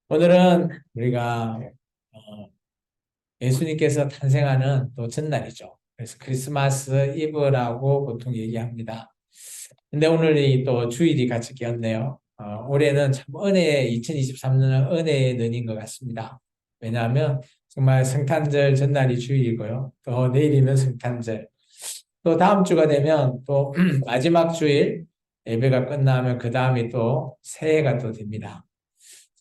오늘은 우리가 어, 예수님께서 탄생하는 또 전날이죠. 그래서 크리스마스 이브라고 보통 얘기합니다. 근데 오늘이 또 주일이 같이 꼈네요. 올해는 참 2023년은 은혜의 년인 것 같습니다. 왜냐하면 정말 성탄절 전날이 주일이고요. 또 내일이면 성탄절. 또 다음 주가 되면 또 마지막 주일 예배가 끝나면 그 다음이 또 새해가 또 됩니다.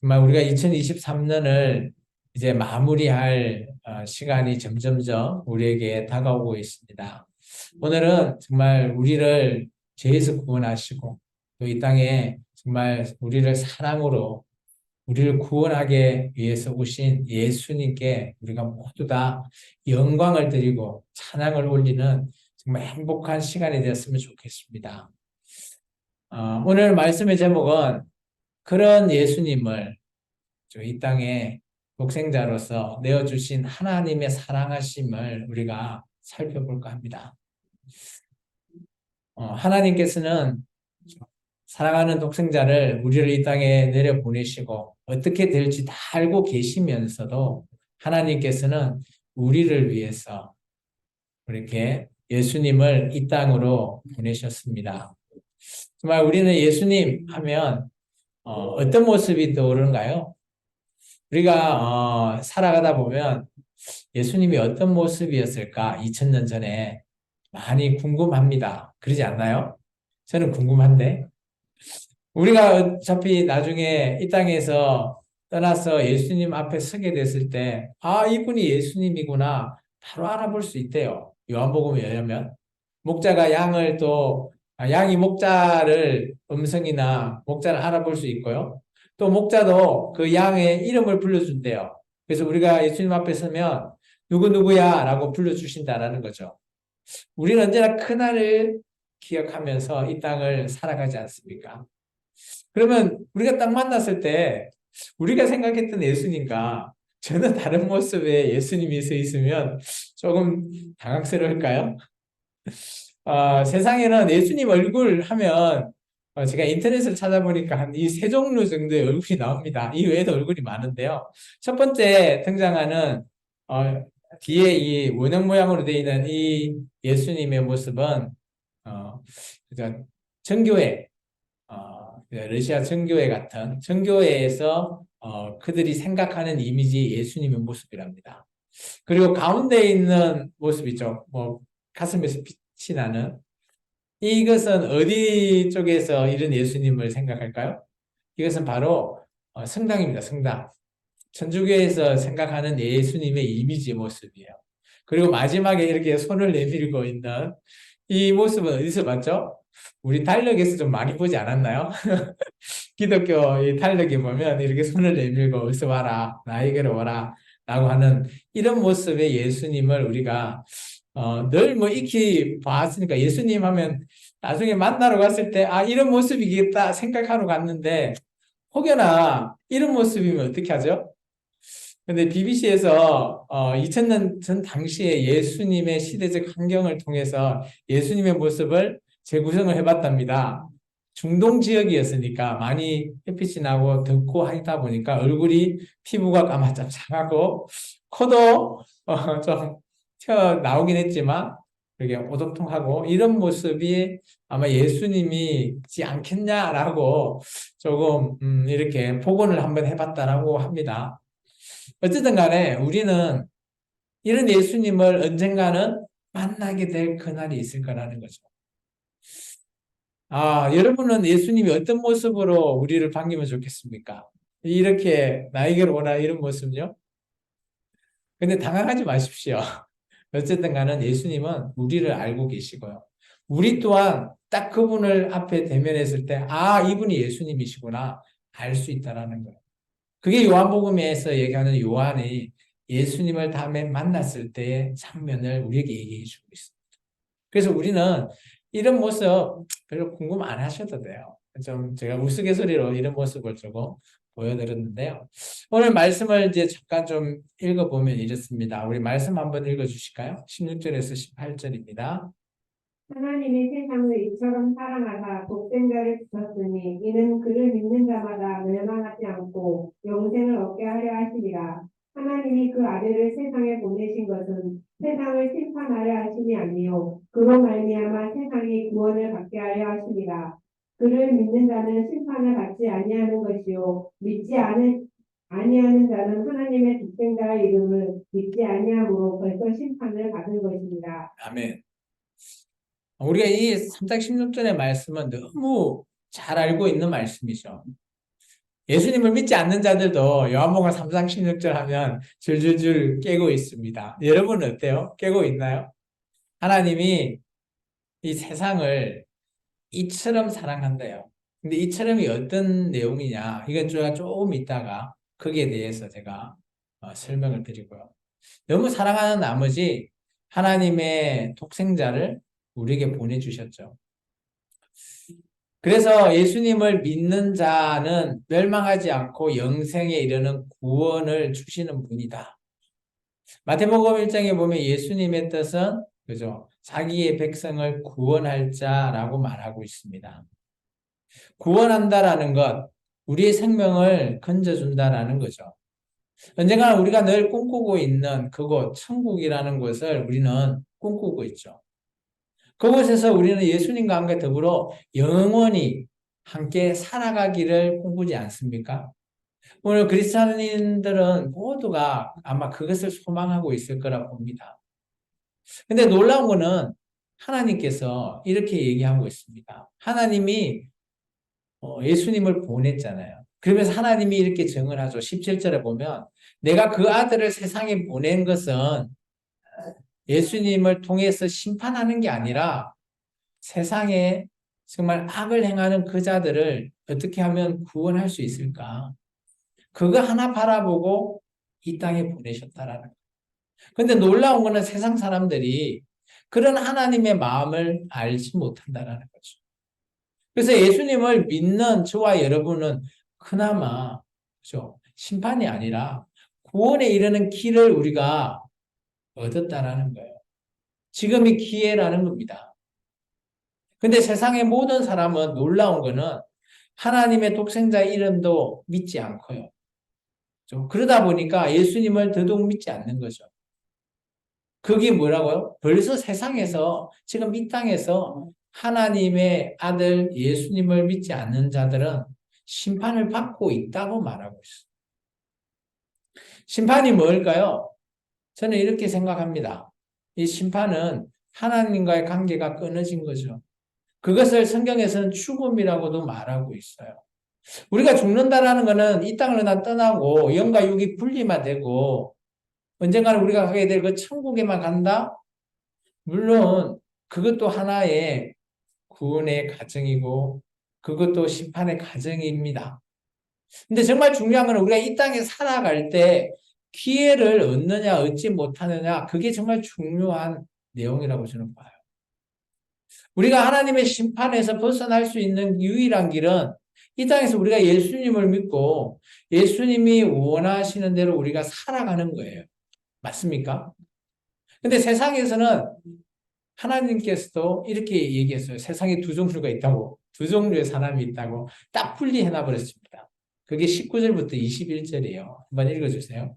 정말 우리가 2023년을 이제 마무리할 시간이 점점점 우리에게 다가오고 있습니다. 오늘은 정말 우리를 죄에서 구원하시고 또 이 땅에 정말 우리를 사랑으로 우리를 구원하기 위해서 오신 예수님께 우리가 모두 다 영광을 드리고 찬양을 올리는 정말 행복한 시간이 되었으면 좋겠습니다. 오늘 말씀의 제목은 그런 예수님을 이 땅에 독생자로서 내어주신 하나님의 사랑하심을 우리가 살펴볼까 합니다. 하나님께서는 사랑하는 독생자를 우리를 이 땅에 내려보내시고 어떻게 될지 다 알고 계시면서도 하나님께서는 우리를 위해서 이렇게 예수님을 이 땅으로 보내셨습니다. 정말 우리는 예수님 하면 어떤 모습이 떠오르는가요? 우리가 살아가다 보면 예수님이 어떤 모습이었을까? 2000년 전에 많이 궁금합니다. 그러지 않나요? 저는 궁금한데. 우리가 어차피 나중에 이 땅에서 떠나서 예수님 앞에 서게 됐을 때, 아, 이분이 예수님이구나. 바로 알아볼 수 있대요. 요한복음에 의하면. 목자가 양을 또, 양이 목자를 음성이나 목자를 알아볼 수 있고요. 또 목자도 그 양의 이름을 불러준대요. 그래서 우리가 예수님 앞에 서면 누구누구야 라고 불러주신다라는 거죠. 우리는 언제나 그날을 기억하면서 이 땅을 살아가지 않습니까? 그러면 우리가 딱 만났을 때 우리가 생각했던 예수님과 전혀 다른 모습의 예수님이 서 있으면 조금 당황스러울까요? 세상에는 예수님 얼굴 하면 제가 인터넷을 찾아보니까 한 이 세 종류 정도의 얼굴이 나옵니다. 이 외에도 얼굴이 많은데요. 첫 번째 등장하는 뒤에 이 원형 모양으로 되어 있는 이 예수님의 모습은 그러니까 정교회 러시아 정교회 같은 정교회에서 그들이 생각하는 이미지 예수님의 모습이랍니다. 그리고 가운데 있는 모습이죠. 뭐 가슴에서 빛이 나는 이것은 어디 쪽에서 이런 예수님을 생각할까요? 이것은 바로 성당입니다. 성당. 천주교에서 생각하는 예수님의 이미지 모습이에요. 그리고 마지막에 이렇게 손을 내밀고 있는 이 모습은 어디서 봤죠? 우리 달력에서 좀 많이 보지 않았나요? 기독교 이 달력에 보면 이렇게 손을 내밀고 어서 와라, 나에게로 와라 라고 하는 이런 모습의 예수님을 우리가 늘 뭐 익히 봤으니까 예수님 하면 나중에 만나러 갔을 때 아, 이런 모습이겠다 생각하러 갔는데 혹여나 이런 모습이면 어떻게 하죠? 근데 BBC에서 2000년 전 당시에 예수님의 시대적 환경을 통해서 예수님의 모습을 재구성을 해봤답니다. 중동 지역이었으니까 많이 햇빛이 나고 덥고 하다 보니까 얼굴이 피부가 까마잡잡하고 코도 좀 튀어나오긴 했지만 그게 오독통하고 이런 모습이 아마 예수님이지 않겠냐라고 조금 이렇게 복원을 한번 해봤다라고 합니다. 어쨌든 간에 우리는 이런 예수님을 언젠가는 만나게 될 그날이 있을 거라는 거죠. 여러분은 예수님이 어떤 모습으로 우리를 반기면 좋겠습니까? 이렇게 나에게로 오라 이런 모습요? 근데 당황하지 마십시오. 어쨌든 간에 예수님은 우리를 알고 계시고요. 우리 또한 딱 그분을 앞에 대면했을 때, 아, 이분이 예수님이시구나. 알 수 있다라는 거예요. 그게 요한복음에서 얘기하는 요한이 예수님을 다음에 만났을 때의 장면을 우리에게 얘기해 주고 있습니다. 그래서 우리는 이런 모습 별로 궁금 안 하셔도 돼요. 좀 제가 우스갯소리로 이런 모습을 조금 보여드렸는데요. 오늘 말씀을 이제 잠깐 좀 읽어보면 이렇습니다. 우리 말씀 한번 읽어주실까요? 16절에서 18절입니다. 하나님이 세상을 이처럼 사랑하사 독생자를 주셨으니 이는 그를 믿는 자마다 멸망하지 않고 영생을 얻게 하려 하심이라. 하나님이 그 아들을 세상에 보내신 것은 세상을 심판하려 하심이 아니요 그로 말미암아 세상이 구원을 받게 하려 하심이라. 그를 믿는 자는 심판을 받지 아니하는 것이요 아니하는 자는 하나님의 독생자의 이름을 믿지 아니함으로 벌써 심판을 받은 것입니다. 아멘. 우리가 이 3장 16절의 말씀은 너무 잘 알고 있는 말씀이죠. 예수님을 믿지 않는 자들도 요한복음 3장 16절 하면 줄줄줄 깨고 있습니다. 여러분은 어때요? 깨고 있나요? 하나님이 이 세상을 이처럼 사랑한대요. 근데 이처럼이 어떤 내용이냐? 이건 제가 조금 있다가 거기에 대해서 제가 설명을 드리고요. 너무 사랑하는 나머지 하나님의 독생자를 우리에게 보내주셨죠. 그래서 예수님을 믿는 자는 멸망하지 않고 영생에 이르는 구원을 주시는 분이다. 마태복음 1장에 보면 예수님의 뜻은 그죠? 자기의 백성을 구원할 자라고 말하고 있습니다. 구원한다라는 것, 우리의 생명을 건져준다라는 거죠. 언젠가 우리가 늘 꿈꾸고 있는 그곳, 천국이라는 곳을 우리는 꿈꾸고 있죠. 그곳에서 우리는 예수님과 함께 더불어 영원히 함께 살아가기를 꿈꾸지 않습니까? 오늘 그리스도인들은 모두가 아마 그것을 소망하고 있을 거라 봅니다. 근데 놀라운 거는 하나님께서 이렇게 얘기하고 있습니다. 하나님이 예수님을 보냈잖아요. 그러면서 하나님이 이렇게 증언 하죠. 17절에 보면 내가 그 아들을 세상에 보낸 것은 예수님을 통해서 심판하는 게 아니라 세상에 정말 악을 행하는 그 자들을 어떻게 하면 구원할 수 있을까? 그거 하나 바라보고 이 땅에 보내셨다라는 거예요. 근데 놀라운 거는 세상 사람들이 그런 하나님의 마음을 알지 못한다라는 거죠. 그래서 예수님을 믿는 저와 여러분은 그나마 그죠? 심판이 아니라 구원에 이르는 길을 우리가 얻었다라는 거예요. 지금이 기회라는 겁니다. 근데 세상의 모든 사람은 놀라운 거는 하나님의 독생자 이름도 믿지 않고요. 그러다 보니까 예수님을 더더욱 믿지 않는 거죠. 그게 뭐라고요? 벌써 세상에서 지금 이 땅에서 하나님의 아들 예수님을 믿지 않는 자들은 심판을 받고 있다고 말하고 있어요. 심판이 뭘까요? 저는 이렇게 생각합니다. 이 심판은 하나님과의 관계가 끊어진 거죠. 그것을 성경에서는 죽음이라고도 말하고 있어요. 우리가 죽는다라는 것은 이 땅을 다 떠나고 영과 육이 분리만 되고 언젠가는 우리가 가게 될 그 천국에만 간다? 물론 그것도 하나의 구원의 과정이고 그것도 심판의 과정입니다. 근데 정말 중요한 건 우리가 이 땅에 살아갈 때 기회를 얻느냐 얻지 못하느냐 그게 정말 중요한 내용이라고 저는 봐요. 우리가 하나님의 심판에서 벗어날 수 있는 유일한 길은 이 땅에서 우리가 예수님을 믿고 예수님이 원하시는 대로 우리가 살아가는 거예요. 맞습니까? 근데 세상에서는 하나님께서도 이렇게 얘기했어요. 세상에 두 종류가 있다고. 두 종류의 사람이 있다고 딱 분리해놔 버렸습니다. 그게 19절부터 21절이에요. 한번 읽어주세요.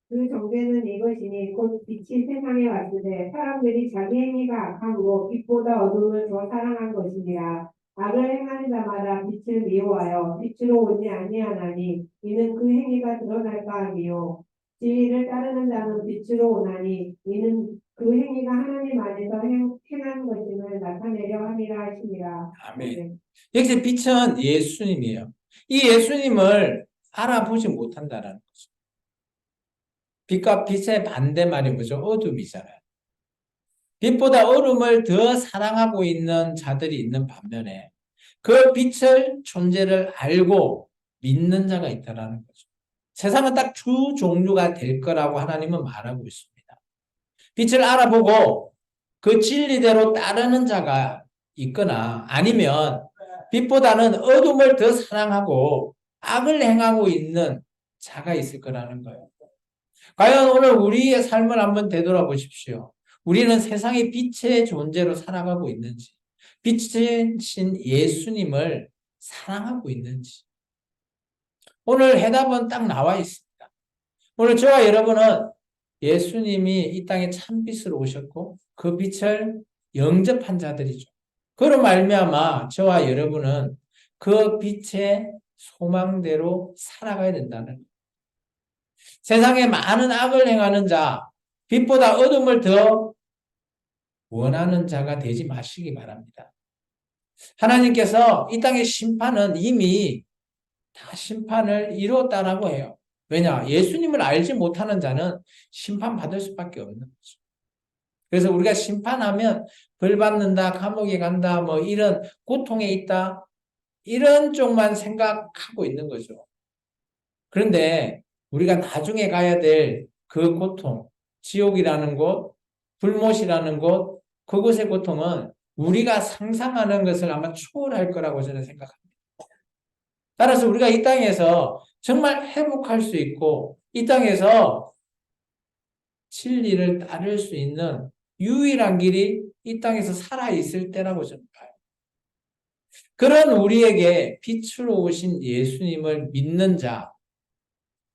그 정죄는 이것이니 곧 빛이 세상에 왔으되 사람들이 자기 행위가 악함으로 빛보다 어둠을 더 사랑한 것이니라. 악을 행하는 자마다 빛을 미워하여 빛으로 오지 아니하나니 이는 그 행위가 드러날까 함이요 진리를 따르는 자는 빛으로 오나니 이는 그 행위가 하나님 안에서 행한 것임을 나타내려 함이라 하시니라. 아멘. 여기서 빛은 예수님이에요. 이 예수님을 알아보지 못한다는 거죠. 빛과 빛의 반대말이 뭐죠? 어둠이잖아요. 빛보다 어둠을 더 사랑하고 있는 자들이 있는 반면에 그 빛을 존재를 알고 믿는 자가 있다는 거죠. 세상은 딱 두 종류가 될 거라고 하나님은 말하고 있습니다. 빛을 알아보고 그 진리대로 따르는 자가 있거나 아니면 빛보다는 어둠을 더 사랑하고 악을 행하고 있는 자가 있을 거라는 거예요. 과연 오늘 우리의 삶을 한번 되돌아보십시오. 우리는 세상의 빛의 존재로 살아가고 있는지, 빛이신 예수님을 사랑하고 있는지. 오늘 해답은 딱 나와 있습니다. 오늘 저와 여러분은 예수님이 이 땅에 참빛으로 오셨고 그 빛을 영접한 자들이죠. 그로 말미암아 저와 여러분은 그 빛의 소망대로 살아가야 된다는 거예요. 세상에 많은 악을 행하는 자, 빛보다 어둠을 더 원하는 자가 되지 마시기 바랍니다. 하나님께서 이 땅의 심판은 이미 다 심판을 이루었다라고 해요. 왜냐? 예수님을 알지 못하는 자는 심판받을 수밖에 없는 거죠. 그래서 우리가 심판하면 벌 받는다, 감옥에 간다, 뭐 이런 고통에 있다, 이런 쪽만 생각하고 있는 거죠. 그런데 우리가 나중에 가야 될 그 고통, 지옥이라는 곳, 불못이라는 곳, 그곳의 고통은 우리가 상상하는 것을 아마 초월할 거라고 저는 생각합니다. 따라서 우리가 이 땅에서 정말 회복할 수 있고 이 땅에서 진리를 따를 수 있는 유일한 길이 이 땅에서 살아있을 때라고 저는 봐요. 그런 우리에게 빛으로 오신 예수님을 믿는 자,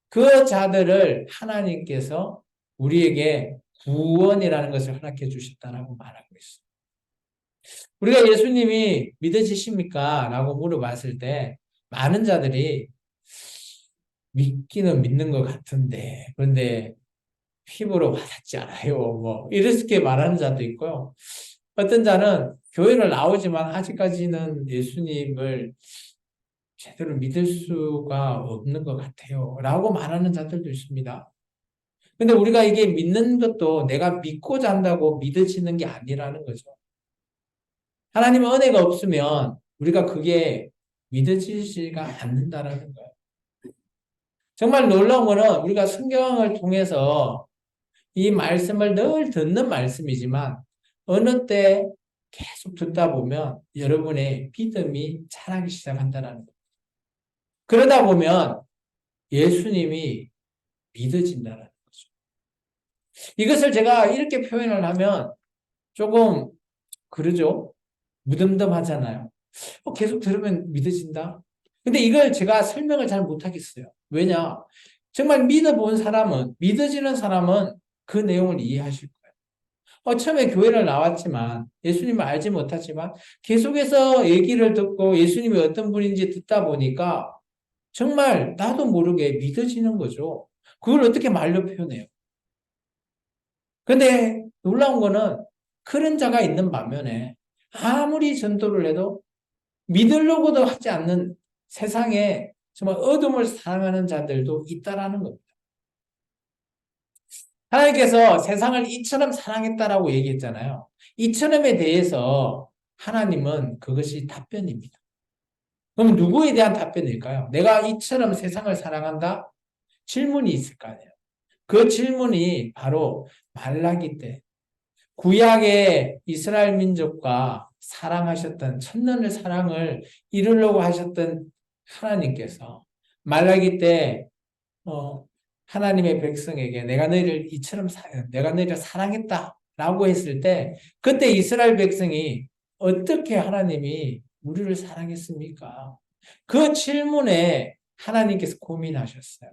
그 자들을 하나님께서 우리에게 구원이라는 것을 허락해 주셨다라고 말하고 있어요. 우리가 예수님이 믿어지십니까? 라고 물어봤을 때 많은 자들이 믿기는 믿는 것 같은데 그런데 피부로 와닿지 않아요. 뭐 이렇게 말하는 자도 있고요. 어떤 자는 교회를 나오지만 아직까지는 예수님을 제대로 믿을 수가 없는 것 같아요. 라고 말하는 자들도 있습니다. 근데 우리가 이게 믿는 것도 내가 믿고자 한다고 믿어지는 게 아니라는 거죠. 하나님의 은혜가 없으면 우리가 그게 믿어지지가 않는다라는 거예요. 정말 놀라운 거는 우리가 성경을 통해서 이 말씀을 늘 듣는 말씀이지만 어느 때 계속 듣다 보면 여러분의 믿음이 자라기 시작한다는 거예요. 그러다 보면 예수님이 믿어진다는 거죠. 이것을 제가 이렇게 표현을 하면 조금 그러죠. 무덤덤하잖아요. 계속 들으면 믿어진다. 근데 이걸 제가 설명을 잘 못하겠어요. 왜냐? 정말 믿어본 사람은, 믿어지는 사람은 그 내용을 이해하실 거예요. 처음에 교회를 나왔지만, 예수님을 알지 못하지만, 계속해서 얘기를 듣고 예수님이 어떤 분인지 듣다 보니까 정말 나도 모르게 믿어지는 거죠. 그걸 어떻게 말로 표현해요? 근데 놀라운 거는 그런 자가 있는 반면에 아무리 전도를 해도 믿으려고도 하지 않는 세상에 정말 어둠을 사랑하는 자들도 있다라는 겁니다. 하나님께서 세상을 이처럼 사랑했다라고 얘기했잖아요. 이처럼에 대해서 하나님은 그것이 답변입니다. 그럼 누구에 대한 답변일까요? 내가 이처럼 세상을 사랑한다? 질문이 있을 거 아니에요. 그 질문이 바로 말라기 때 구약의 이스라엘 민족과 사랑하셨던 천년의 사랑을 이루려고 하셨던 하나님께서 말라기 때 하나님의 백성에게 내가 너희를 사랑했다라고 했을 때 그때 이스라엘 백성이 어떻게 하나님이 우리를 사랑했습니까? 그 질문에 하나님께서 고민하셨어요.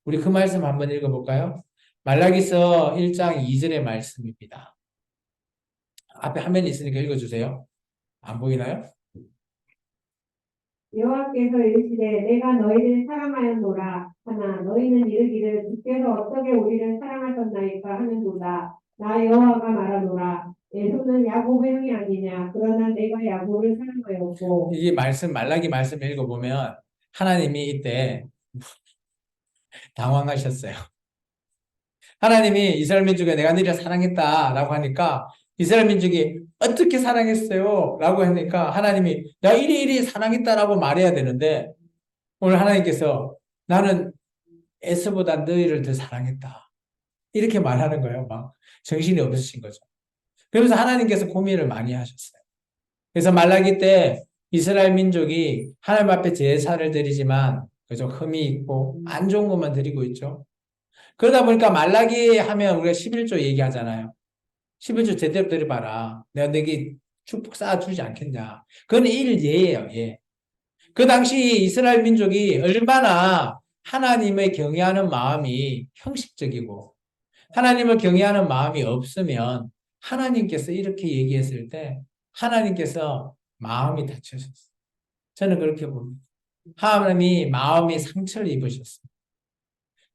우리 그 말씀 한번 읽어볼까요? 말라기서 1장 2절의 말씀입니다. 앞에 화면이 있으니까 읽어주세요. 안 보이나요? 여호와께서 이르시되 내가 너희를 사랑하였노라 하나 너희는 이르기를 주께서 어떻게 우리를 사랑하셨나이까 하는도다. 나 여호와가 말하노라 에서는 야곱의 형이 아니냐 그러나 내가 야곱을 사랑하였고 이 말씀 말라기 말씀 읽어보면 하나님이 이때 당황하셨어요. 하나님이 이스라엘 민족에 내가 너희를 사랑했다라고 하니까 이스라엘 민족이 어떻게 사랑했어요? 라고 하니까 하나님이 나 이리 사랑했다라고 말해야 되는데 오늘 하나님께서 나는 에서보다 너희를 더 사랑했다. 이렇게 말하는 거예요. 막 정신이 없으신 거죠. 그러면서 하나님께서 고민을 많이 하셨어요. 그래서 말라기 때 이스라엘 민족이 하나님 앞에 제사를 드리지만 그죠? 흠이 있고 안 좋은 것만 드리고 있죠. 그러다 보니까 말라기 하면 우리가 11조 얘기하잖아요. 11조 제대로 드려봐라. 내가 너에게 축복 쌓아주지 않겠냐. 그건 일예예요. 예. 그 당시 이스라엘 민족이 얼마나 하나님을 경외하는 마음이 형식적이고 하나님을 경외하는 마음이 없으면 하나님께서 이렇게 얘기했을 때 하나님께서 마음이 다쳐졌어요. 저는 그렇게 봅니다. 하나님이 마음이 상처를 입으셨습니다.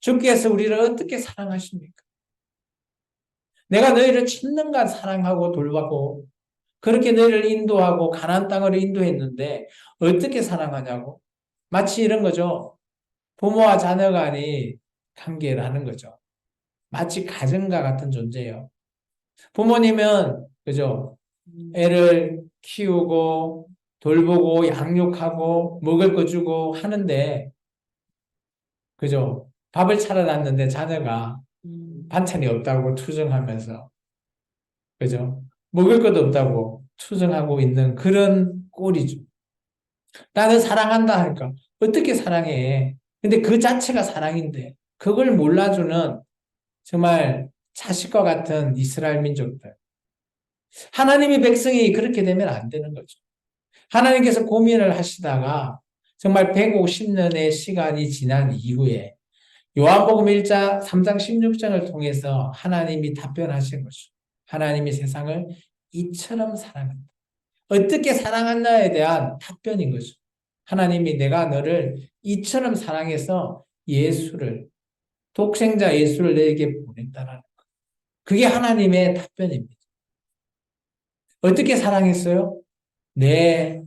주께서 우리를 어떻게 사랑하십니까? 내가 너희를 천년간 사랑하고 돌보고 그렇게 너희를 인도하고 가나안 땅으로 인도했는데 어떻게 사랑하냐고? 마치 이런 거죠. 부모와 자녀 간이 관계를 하는 거죠. 마치 가정과 같은 존재예요. 부모님은 그죠? 애를 키우고 돌보고 양육하고 먹을 거 주고 하는데 그죠? 밥을 차려놨는데 자녀가 반찬이 없다고 투정하면서 그죠? 먹을 것도 없다고 투정하고 있는 그런 꼴이죠. 나는 사랑한다 하니까 어떻게 사랑해? 근데 그 자체가 사랑인데 그걸 몰라주는 정말 자식과 같은 이스라엘 민족들. 하나님의 백성이 그렇게 되면 안 되는 거죠. 하나님께서 고민을 하시다가 정말 150년의 시간이 지난 이후에 요한복음 1장 3장 16절을 통해서 하나님이 답변하신 거죠. 하나님이 세상을 이처럼 사랑한다. 어떻게 사랑한다에 대한 답변인 거죠. 하나님이 내가 너를 이처럼 사랑해서 예수를 독생자 예수를 너에게 보냈다라는 거. 그게 하나님의 답변입니다. 어떻게 사랑했어요? 내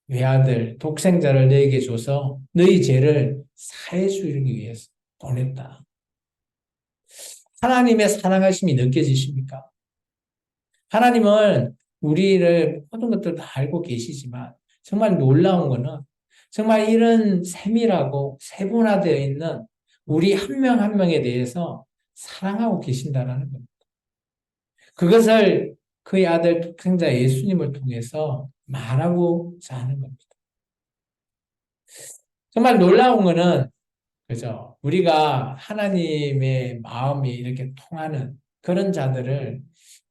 외아들 독생자를 너에게 줘서 너희 죄를 사해 주기 위해서 보냈다. 하나님의 사랑하심이 느껴지십니까? 하나님은 우리를 모든 것들 다 알고 계시지만 정말 놀라운 거는 정말 이런 세밀하고 세분화되어 있는 우리 한 명 한 명에 대해서 사랑하고 계신다는 겁니다. 그것을 그의 아들 독생자 예수님을 통해서 말하고자 하는 겁니다. 정말 놀라운 거는 그죠? 우리가 하나님의 마음이 이렇게 통하는 그런 자들을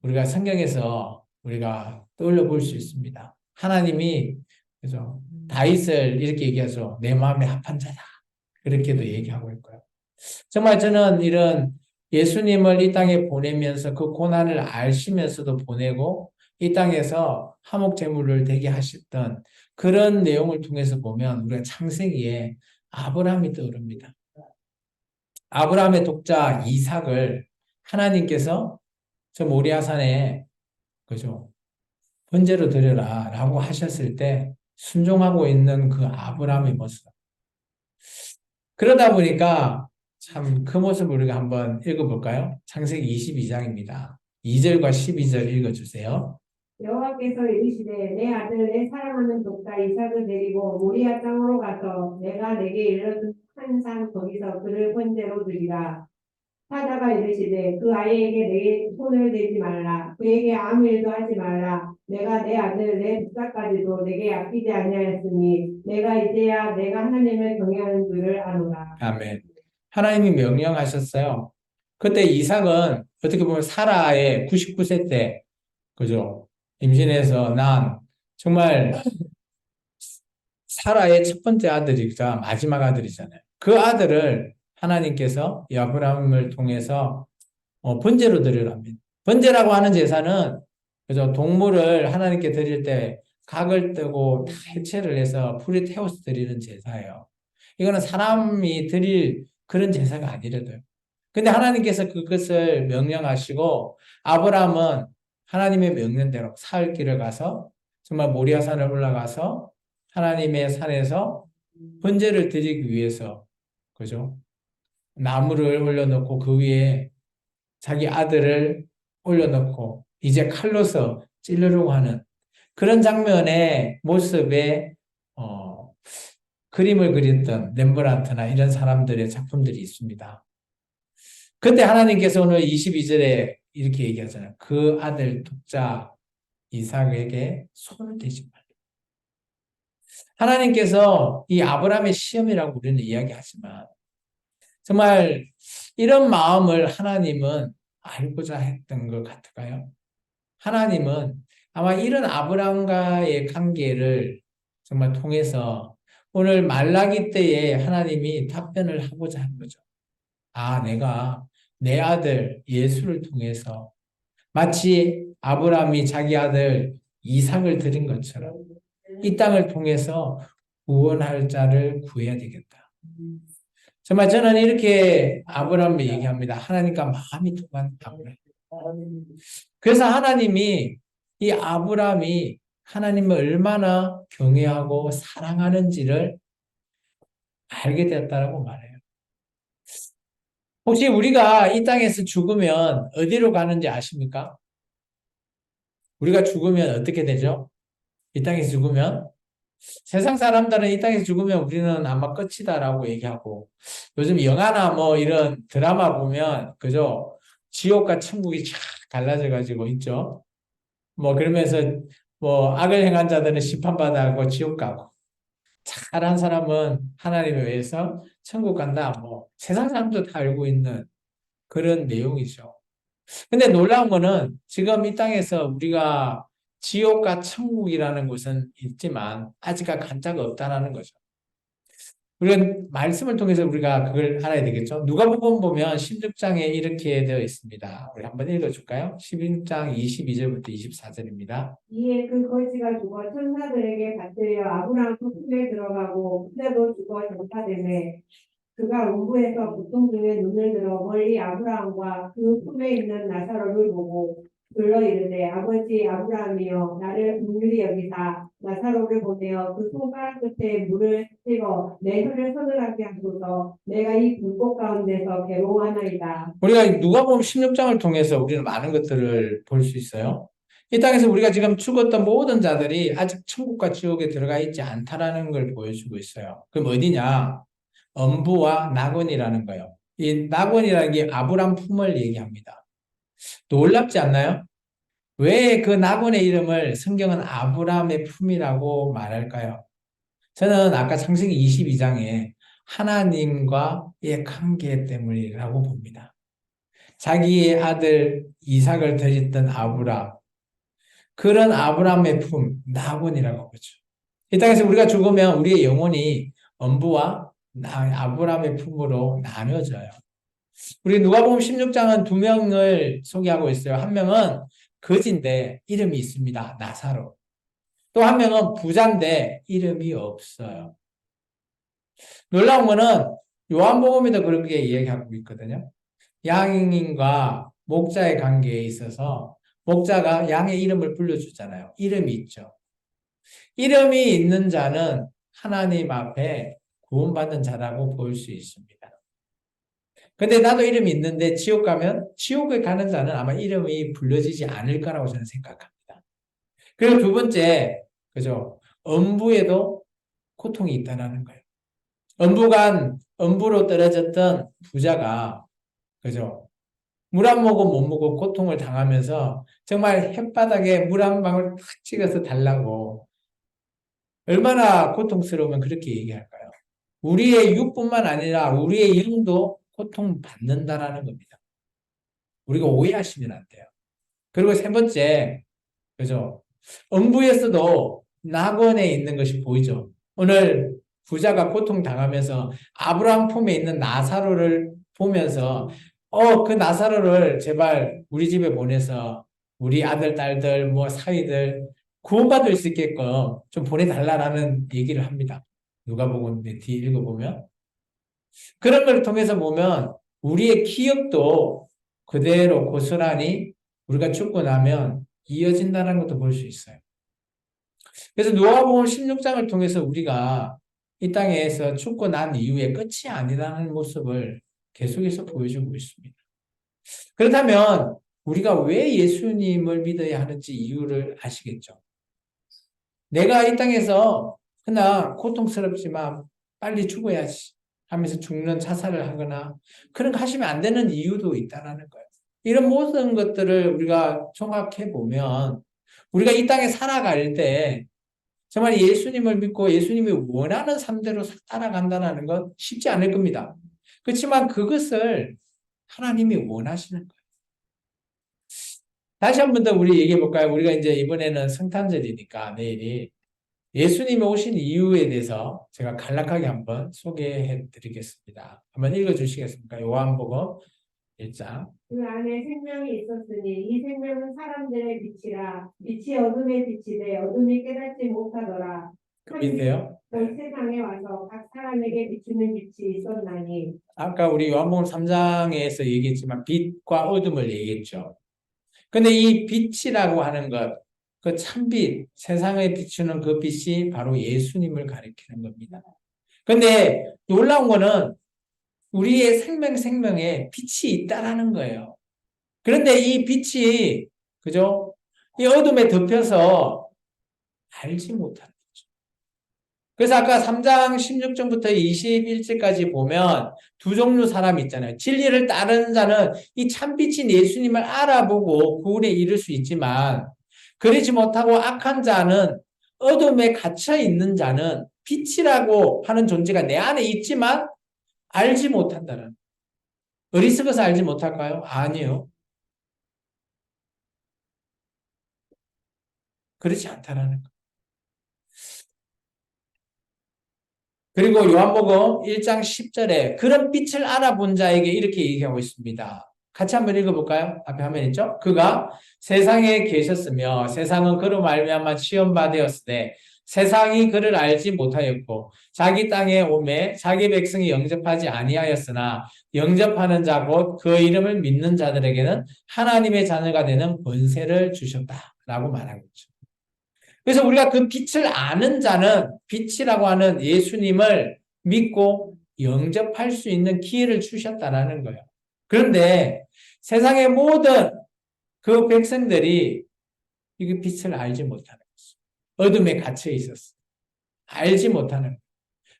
우리가 성경에서 우리가 떠올려 볼 수 있습니다. 하나님이 그죠? 다윗을 이렇게 얘기하죠. 내 마음에 합한 자다. 그렇게도 얘기하고 있고요. 정말 저는 이런 예수님을 이 땅에 보내면서 그 고난을 아시면서도 보내고 이 땅에서 화목 제물을 되게 하셨던 그런 내용을 통해서 보면 우리가 창세기에 아브라함이 떠오릅니다. 아브라함의 독자 이삭을 하나님께서 저 모리아산에 그죠? 번제로 드려라라고 하셨을 때 순종하고 있는 그 아브라함의 모습. 그러다 보니까 참 그 모습을 우리가 한번 읽어볼까요? 창세기 22장입니다. 2절과 12절 읽어주세요. 여호와께서 이르시되 내 아들 내 사랑하는 독자 이삭을 데리고 모리아 땅으로 가서 내가 내게 일러준 한 산 거기서 그를 번제로 드리라. 사자가 이르시되 그 아이에게 내 손을 대지 말라. 그에게 아무 일도 하지 말라. 내가 내 아들 내 독자까지도 내게 아끼지 아니하였으니 내가 이제야 내가 하나님을 경외하는 줄을 아노라. 아멘. 하나님이 명령하셨어요. 그때 이삭은 어떻게 보면 사라의 99세 때, 그죠? 임신해서 난 정말 사라의 첫 번째 아들이자 마지막 아들이잖아요. 그 아들을 하나님께서 이 아브라함을 통해서 번제로 드리랍니다. 번제라고 하는 제사는 그죠? 동물을 하나님께 드릴 때 각을 뜨고 다 해체를 해서 불에 태워서 드리는 제사예요. 이거는 사람이 드릴 그런 제사가 아니래도요. 근데 하나님께서 그것을 명령하시고 아브라함은 하나님의 명령대로 사흘 길을 가서 정말 모리아산을 올라가서 하나님의 산에서 번제를 드리기 위해서 그죠? 나무를 올려놓고 그 위에 자기 아들을 올려놓고 이제 칼로서 찌르려고 하는 그런 장면의 모습에 그림을 그렸던 렘브란트나 이런 사람들의 작품들이 있습니다. 그때 하나님께서 오늘 22절에 이렇게 얘기하잖아요. 그 아들 독자 이삭에게 손을 대지 말라. 하나님께서 이 아브라함의 시험이라고 우리는 이야기하지만 정말 이런 마음을 하나님은 알고자 했던 것 같을까요? 하나님은 아마 이런 아브라함과의 관계를 정말 통해서 오늘 말라기 때에 하나님이 답변을 하고자 하는 거죠. 아, 내가 내 아들 예수를 통해서 마치 아브라함이 자기 아들 이삭을 드린 것처럼 이 땅을 통해서 구원할 자를 구해야 되겠다. 정말 저는 이렇게 아브라함을 얘기합니다. 하나님과 마음이 통한 아브라함. 그래서 하나님이 이 아브라함이 하나님을 얼마나 경외하고 사랑하는지를 알게 되었다라고 말해요. 혹시 우리가 이 땅에서 죽으면 어디로 가는지 아십니까? 우리가 죽으면 어떻게 되죠? 이 땅에서 죽으면 세상 사람들은 이 땅에서 죽으면 우리는 아마 끝이다라고 얘기하고 요즘 영화나 뭐 이런 드라마 보면 그죠? 지옥과 천국이 쫙 갈라져 가지고 있죠. 뭐 그러면서 뭐 악을 행한 자들은 심판받아고 지옥 가고 착한 사람은 하나님에 의해서 천국 간다. 뭐 세상 사람도 다 알고 있는 그런 내용이죠. 근데 놀라운 거는 지금 이 땅에서 우리가 지옥과 천국이라는 곳은 있지만 아직까지 간 자가 없다라는 거죠. 우리가 말씀을 통해서 우리가 그걸 알아야 되겠죠. 누가복음 보면 16장에 이렇게 되어 있습니다. 우리 한번 읽어줄까요? 16장 22절부터 24절입니다. 이에 그 거지가 죽어 천사들에게 받들려 아브라함 품에 들어가고 그때도 죽어 전사되매 그가 음부에서 고통 중에 눈을 들어 멀리 아브라함과 그 품에 있는 나사로를 보고 불러 이르되 아버지 아브라함이여 나를 긍휼히 여기사 나사로를 보내어 그 손가락 끝에 물을 찍어 내 혀를 서늘하게 하소서 내가 이 불꽃 가운데서 괴로워하나이다. 우리가 누가복음 16장을 통해서 우리는 많은 것들을 볼 수 있어요. 이 땅에서 우리가 지금 죽었던 모든 자들이 아직 천국과 지옥에 들어가 있지 않다라는 걸 보여주고 있어요. 그럼 어디냐? 엄부와 낙원이라는 거예요. 이 낙원이라는 게 아브람 품을 얘기합니다. 놀랍지 않나요? 왜 그 낙원의 이름을 성경은 아브람의 품이라고 말할까요? 저는 아까 창세기 22장에 하나님과의 관계 때문이라고 봅니다. 자기의 아들 이삭을 드렸던 아브람, 그런 아브람의 품, 낙원이라고 그러죠. 이 땅에서 우리가 죽으면 우리의 영혼이 엄부와 아브람의 품으로 나눠져요. 우리 누가복음 16장은 두 명을 소개하고 있어요. 한 명은 거지인데 이름이 있습니다. 나사로. 또 한 명은 부자인데 이름이 없어요. 놀라운 거는 요한복음에도 그렇게 이야기하고 있거든요. 양인과 목자의 관계에 있어서 목자가 양의 이름을 불러주잖아요. 이름이 있죠. 이름이 있는 자는 하나님 앞에 구원받는 자라고 볼 수 있습니다. 근데 나도 이름이 있는데 지옥 가면 지옥에 가는 자는 아마 이름이 불려지지 않을 거라고 저는 생각합니다. 그리고 두 번째, 그죠? 음부에도 고통이 있다는 거예요. 음부로 떨어졌던 부자가, 그죠? 물 한 모금 못 먹고 고통을 당하면서 정말 햇바닥에 물 한 방울 탁 찍어서 달라고 얼마나 고통스러우면 그렇게 얘기할까요? 우리의 육뿐만 아니라 우리의 영도 고통받는다라는 겁니다. 우리가 오해하시면 안 돼요. 그리고 세 번째, 그죠? 음부에서도 낙원에 있는 것이 보이죠. 오늘 부자가 고통당하면서 아브라함 품에 있는 나사로를 보면서 그 나사로를 제발 우리 집에 보내서 우리 아들, 딸들, 뭐 사위들 구원받을 수 있게끔 좀 보내달라라는 얘기를 합니다. 누가복음 뒤 읽어보면 그런 걸 통해서 보면 우리의 기억도 그대로 고스란히 우리가 죽고 나면 이어진다는 것도 볼 수 있어요. 그래서 누가복음 16장을 통해서 우리가 이 땅에서 죽고 난 이후에 끝이 아니라는 모습을 계속해서 보여주고 있습니다. 그렇다면 우리가 왜 예수님을 믿어야 하는지 이유를 아시겠죠? 내가 이 땅에서 그냥 고통스럽지만 빨리 죽어야지 하면서 죽는 자살을 하거나 그런 거 하시면 안 되는 이유도 있다는 거예요. 이런 모든 것들을 우리가 종합해 보면 우리가 이 땅에 살아갈 때 정말 예수님을 믿고 예수님이 원하는 삶대로 살아간다는 건 쉽지 않을 겁니다. 그렇지만 그것을 하나님이 원하시는 거예요. 다시 한 번 더 우리 얘기해 볼까요? 우리가 이제 이번에는 성탄절이니까 내일이 예수님이 오신 이유에 대해서 제가 간략하게 한번 소개해 드리겠습니다. 한번 읽어 주시겠습니까? 요한복음 1장. 그 안에 생명이 있었으니 이 생명은 사람들의 빛이라. 빛이 어둠에 비치되 어둠이 깨닫지 못하더라. 그 밑에요. 온 세상에 와서 각 사람에게 비추는 빛이 있었나니. 아까 우리 요한복음 3장에서 얘기했지만 빛과 어둠을 얘기했죠. 근데 이 빛이라고 하는 것, 그 참빛, 세상에 비추는 그 빛이 바로 예수님을 가리키는 겁니다. 근데 놀라운 거는 우리의 생명에 빛이 있다라는 거예요. 그런데 이 빛이, 그죠? 이 어둠에 덮여서 알지 못하는 거죠. 그래서 아까 3장 16절부터 21절까지 보면 두 종류 사람이 있잖아요. 진리를 따르는 자는 이 참빛인 예수님을 알아보고 구원에 이를 수 있지만, 그러지 못하고 악한 자는, 어둠에 갇혀 있는 자는 빛이라고 하는 존재가 내 안에 있지만 알지 못한다는. 어리석어서 알지 못할까요? 아니요. 그렇지 않다라는 거. 그리고 요한복음 1장 10절에 그런 빛을 알아본 자에게 이렇게 얘기하고 있습니다. 같이 한번 읽어볼까요? 앞에 화면 있죠? 그가 세상에 계셨으며 세상은 그로 말미암아 시험받았으되 세상이 그를 알지 못하였고 자기 땅에 오매 자기 백성이 영접하지 아니하였으나 영접하는 자 곧 그 이름을 믿는 자들에게는 하나님의 자녀가 되는 권세를 주셨다라고 말하고 있죠. 그래서 우리가 그 빛을 아는 자는 빛이라고 하는 예수님을 믿고 영접할 수 있는 기회를 주셨다라는 거예요. 그런데 세상의 모든 그 백성들이 이 빛을 알지 못하는 거죠. 어둠에 갇혀 있었어요. 알지 못하는 거예요.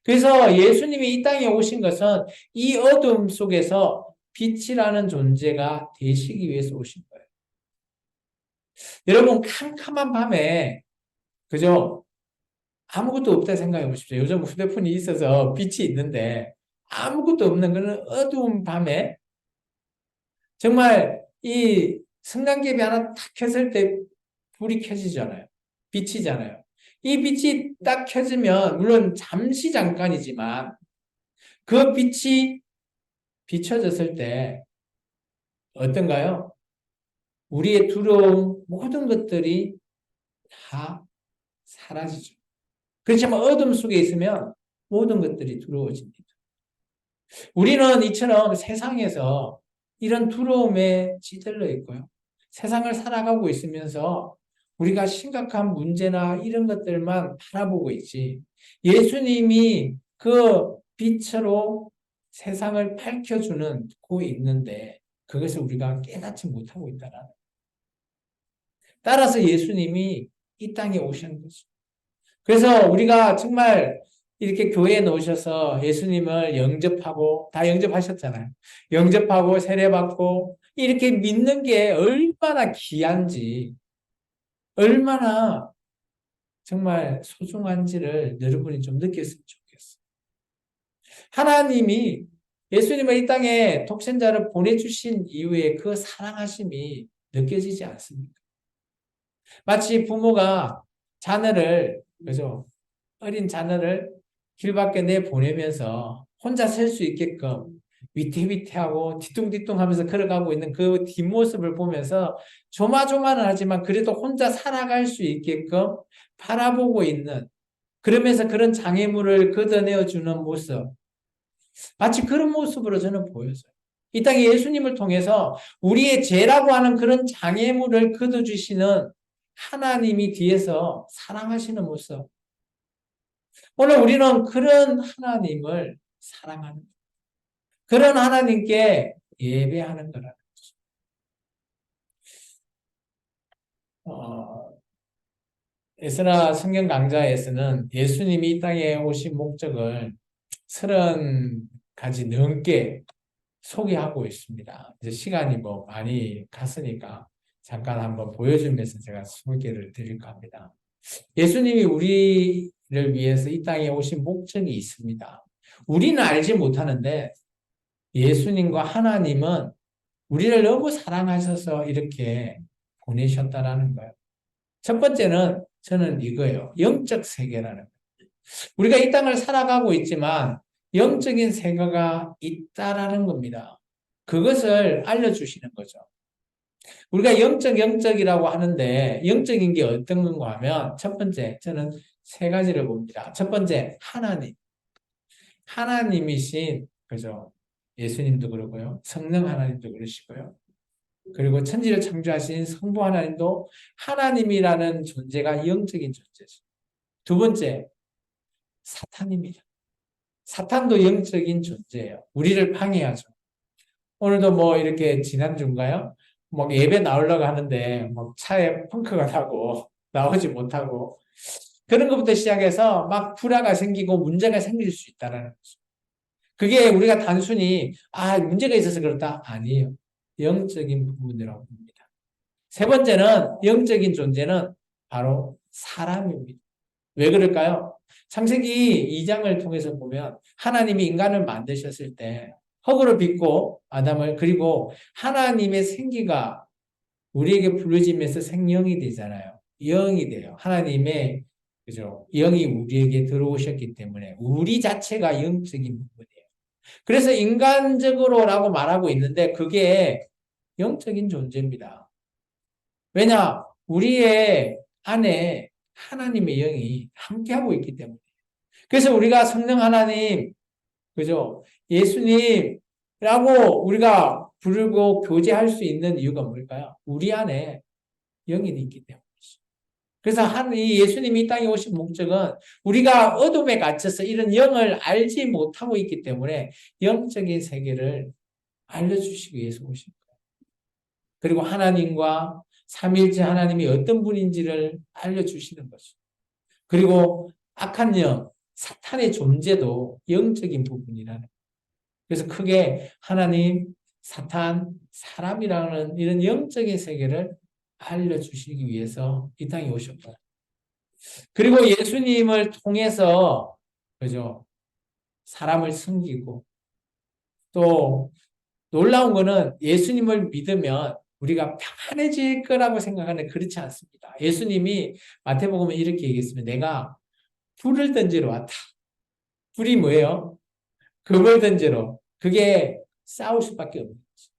그래서 예수님이 이 땅에 오신 것은 이 어둠 속에서 빛이라는 존재가 되시기 위해서 오신 거예요. 여러분, 캄캄한 밤에, 그죠? 아무것도 없다 생각해 보십시오. 요즘 휴대폰이 있어서 빛이 있는데 아무것도 없는 그런 어두운 밤에 정말 이 성냥개비 하나 탁 켰을 때 불이 켜지잖아요. 빛이잖아요. 이 빛이 딱 켜지면 물론 잠시 잠깐이지만 그 빛이 비춰졌을 때 어떤가요? 우리의 두려움 모든 것들이 다 사라지죠. 그렇지만 어둠 속에 있으면 모든 것들이 두려워집니다. 우리는 이처럼 세상에서 이런 두려움에 찌들러 있고요. 세상을 살아가고 있으면서 우리가 심각한 문제나 이런 것들만 바라보고 있지. 예수님이 그 빛으로 세상을 밝혀주는 곳에 있는데 그것을 우리가 깨닫지 못하고 있다는. 따라서 예수님이 이 땅에 오신 거죠. 그래서 우리가 정말 이렇게 교회에 놓으셔서 예수님을 영접하고, 다 영접하셨잖아요. 영접하고 세례받고, 이렇게 믿는 게 얼마나 귀한지, 얼마나 정말 소중한지를 여러분이 좀 느꼈으면 좋겠어요. 하나님이 예수님을 이 땅에 독생자를 보내주신 이후에 그 사랑하심이 느껴지지 않습니까? 마치 부모가 자녀를, 그죠? 어린 자녀를 길 밖에 내보내면서 혼자 설 수 있게끔 위태위태하고 뒤뚱뒤뚱 하면서 걸어가고 있는 그 뒷모습을 보면서 조마조마는 하지만 그래도 혼자 살아갈 수 있게끔 바라보고 있는, 그러면서 그런 장애물을 걷어내어 주는 모습, 마치 그런 모습으로 저는 보여져요. 이 땅에 예수님을 통해서 우리의 죄라고 하는 그런 장애물을 걷어주시는 하나님이 뒤에서 사랑하시는 모습. 오늘 우리는 그런 하나님을 사랑하는, 그런 하나님께 예배하는 거라는 거죠. 에스라 성경 강좌에서는 예수님이 이 땅에 오신 목적을 30가지 넘게 소개하고 있습니다. 이제 시간이 뭐 많이 갔으니까 잠깐 한번 보여주면서 제가 소개를 드릴까 합니다. 예수님이 우리를 위해서 이 땅에 오신 목적이 있습니다. 우리는 알지 못하는데 예수님과 하나님은 우리를 너무 사랑하셔서 이렇게 보내셨다라는 거예요. 첫 번째는 저는 이거예요. 영적 세계라는 거예요. 우리가 이 땅을 살아가고 있지만 영적인 세계가 있다라는 겁니다. 그것을 알려주시는 거죠. 우리가 영적이라고 하는데 영적인 게 어떤 건가 하면 첫 번째, 저는 세 가지를 봅니다. 첫 번째, 하나님. 하나님이신, 그죠? 예수님도 그러고요. 성령 하나님도 그러시고요. 그리고 천지를 창조하신 성부 하나님도 하나님이라는 존재가 영적인 존재죠. 두 번째, 사탄입니다. 사탄도 영적인 존재예요. 우리를 방해하죠. 오늘도 뭐 이렇게 지난주인가요? 뭐 예배 나오려고 하는데 뭐 차에 펑크가 나고 나오지 못하고 그런 것부터 시작해서 막 불화가 생기고 문제가 생길 수 있다는 거죠. 그게 우리가 단순히 문제가 있어서 그렇다 아니에요. 영적인 부분이라고 봅니다. 세 번째는 영적인 존재는 바로 사람입니다. 왜 그럴까요? 창세기 2장을 통해서 보면 하나님이 인간을 만드셨을 때 흙으로 빚고 아담을 그리고 하나님의 생기가 우리에게 부르짖으면서 생명이 되잖아요. 영이 돼요. 하나님의 그죠? 영이 우리에게 들어오셨기 때문에 우리 자체가 영적인 부분이에요. 그래서 인간적으로라고 말하고 있는데 그게 영적인 존재입니다. 왜냐? 우리의 안에 하나님의 영이 함께하고 있기 때문에. 그래서 우리가 성령 하나님, 그죠? 예수님이라고 우리가 부르고 교제할 수 있는 이유가 뭘까요? 우리 안에 영이 있기 때문이죠. 그래서 이 예수님이 이 땅에 오신 목적은 우리가 어둠에 갇혀서 이런 영을 알지 못하고 있기 때문에 영적인 세계를 알려주시기 위해서 오신 거예요. 그리고 하나님과 삼위일체 하나님이 어떤 분인지를 알려주시는 거죠. 그리고 악한 영, 사탄의 존재도 영적인 부분이라는 거예요. 그래서 크게 하나님, 사탄, 사람이라는 이런 영적인 세계를 알려주시기 위해서 이 땅에 오셨다. 그리고 예수님을 통해서 그죠? 사람을 섬기고 또 놀라운 거는 예수님을 믿으면 우리가 편해질 거라고 생각하는데 그렇지 않습니다. 예수님이 마태복음에 이렇게 얘기했습니다. 내가 불을 던지러 왔다. 불이 뭐예요? 금을 던지러. 그게 싸울 수밖에 없는 거죠.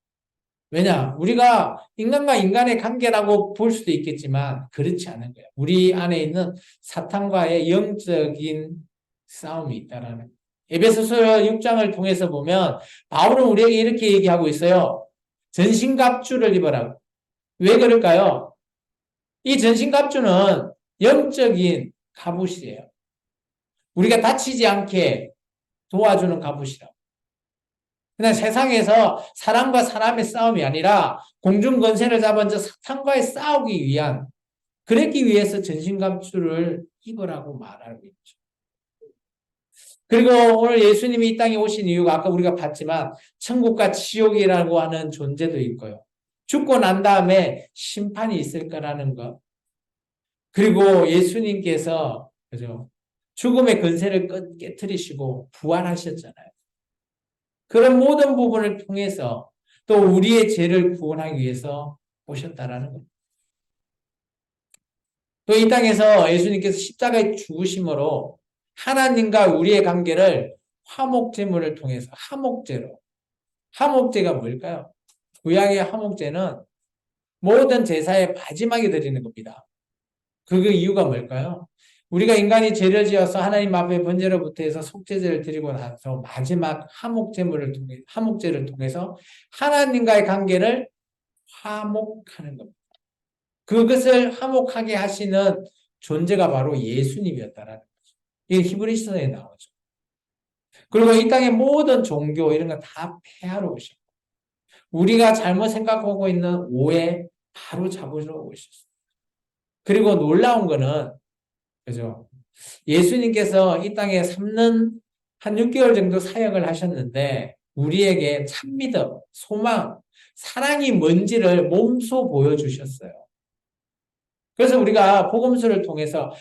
왜냐? 우리가 인간과 인간의 관계라고 볼 수도 있겠지만 그렇지 않은 거예요. 우리 안에 있는 사탄과의 영적인 싸움이 있다라는 거예요. 에베소서 6장을 통해서 보면 바울은 우리에게 이렇게 얘기하고 있어요. 전신갑주를 입어라고. 왜 그럴까요? 이 전신갑주는 영적인 갑옷이에요. 우리가 다치지 않게 도와주는 갑옷이라고. 그냥 세상에서 사람과 사람의 싸움이 아니라 공중 권세를 잡은 저 사탄과의 싸우기 위한 그랬기 위해서 전신갑주를 입으라고 말하고 있죠. 그리고 오늘 예수님이 이 땅에 오신 이유가 아까 우리가 봤지만 천국과 지옥이라고 하는 존재도 있고요. 죽고 난 다음에 심판이 있을 거라는 것. 그리고 예수님께서 그죠? 죽음의 권세를 깨뜨리시고 부활하셨잖아요. 그런 모든 부분을 통해서 또 우리의 죄를 구원하기 위해서 오셨다라는 겁니다. 또 이 땅에서 예수님께서 십자가에 죽으심으로 하나님과 우리의 관계를 화목제물을 통해서 화목제로. 화목제가 뭘까요? 구약의 화목제는 모든 제사의 마지막에 드리는 겁니다. 그 이유가 뭘까요? 우리가 인간이 죄를 지어서 하나님 앞에 번제로부터 해서 속죄제를 드리고 나서 마지막 화목제를 통해서 하나님과의 관계를 화목하는 겁니다. 그것을 화목하게 하시는 존재가 바로 예수님이었다라는 거죠. 이게 히브리서에 나오죠. 그리고 이 땅의 모든 종교 이런 거 다 폐하러 오셨고 우리가 잘못 생각하고 있는 오해 바로 잡으러 오셨어요. 그리고 놀라운 거는 그죠? 예수님께서 이 땅에 3년 한 6개월 정도 사역을 하셨는데 우리에게 참믿음, 소망, 사랑이 뭔지를 몸소 보여주셨어요. 그래서 우리가 복음서를 통해서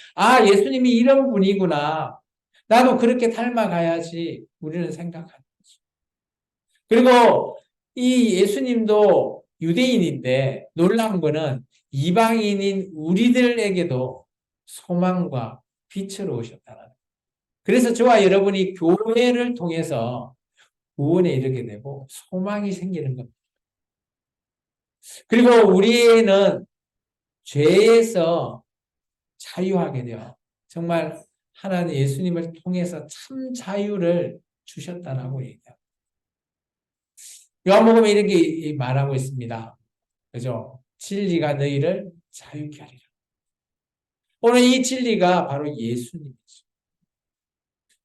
예수님이 이런 분이구나. 나도 그렇게 닮아가야지 우리는 생각하는 거죠. 그리고 이 예수님도 유대인인데 놀라운 거는 이방인인 우리들에게도 소망과 빛으로 오셨다는. 그래서 저와 여러분이 교회를 통해서 구원에 이르게 되고 소망이 생기는 겁니다. 그리고 우리는 죄에서 자유하게 되어 정말 하나님 예수님을 통해서 참 자유를 주셨다라고 얘기해요. 요한복음에 이렇게 말하고 있습니다. 그죠? 진리가 너희를 자유케 하리라. 오늘 이 진리가 바로 예수님이죠.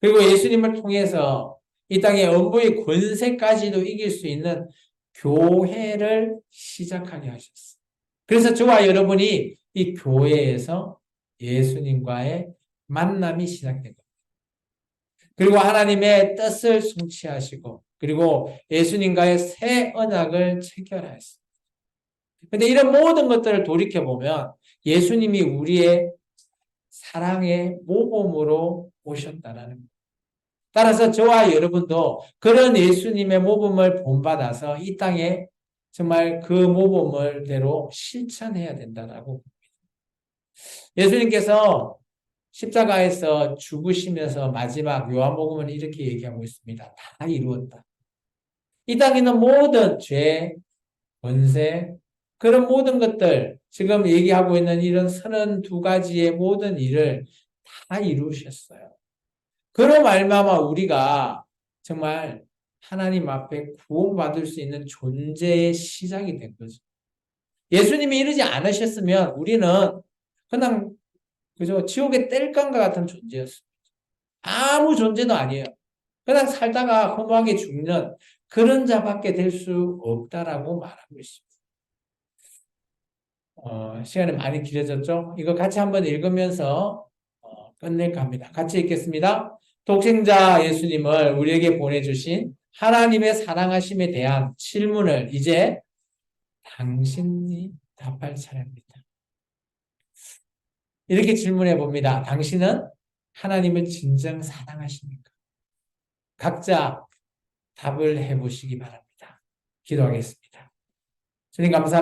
그리고 예수님을 통해서 이 땅의 음부의 권세까지도 이길 수 있는 교회를 시작하게 하셨어요. 그래서 저와 여러분이 이 교회에서 예수님과의 만남이 시작된 겁니다. 그리고 하나님의 뜻을 성취하시고 그리고 예수님과의 새 언약을 체결하였습니다. 근데 이런 모든 것들을 돌이켜보면 예수님이 우리의 사랑의 모범으로 오셨다라는 겁니다. 따라서 저와 여러분도 그런 예수님의 모범을 본받아서 이 땅에 정말 그 모범을대로 실천해야 된다라고 봅니다. 예수님께서 십자가에서 죽으시면서 마지막 요한복음은 이렇게 얘기하고 있습니다. 다 이루었다. 이 땅에 있는 모든 죄, 권세, 그런 모든 것들, 지금 얘기하고 있는 이런 32가지의 모든 일을 다 이루셨어요. 그로 말미암아 우리가 정말 하나님 앞에 구원받을 수 있는 존재의 시작이 된 거죠. 예수님이 이러지 않으셨으면 우리는 그냥 그죠? 지옥의 땔감과 같은 존재였습니다. 아무 존재도 아니에요. 그냥 살다가 허무하게 죽는 그런 자밖에 될 수 없다라고 말하고 있습니다. 시간이 많이 길어졌죠? 이거 같이 한번 읽으면서 끝낼까 합니다. 같이 읽겠습니다. 독생자 예수님을 우리에게 보내주신 하나님의 사랑하심에 대한 질문을 이제 당신이 답할 차례입니다. 이렇게 질문해 봅니다. 당신은 하나님을 진정 사랑하십니까? 각자 답을 해보시기 바랍니다. 기도하겠습니다. 주님 감사합니다.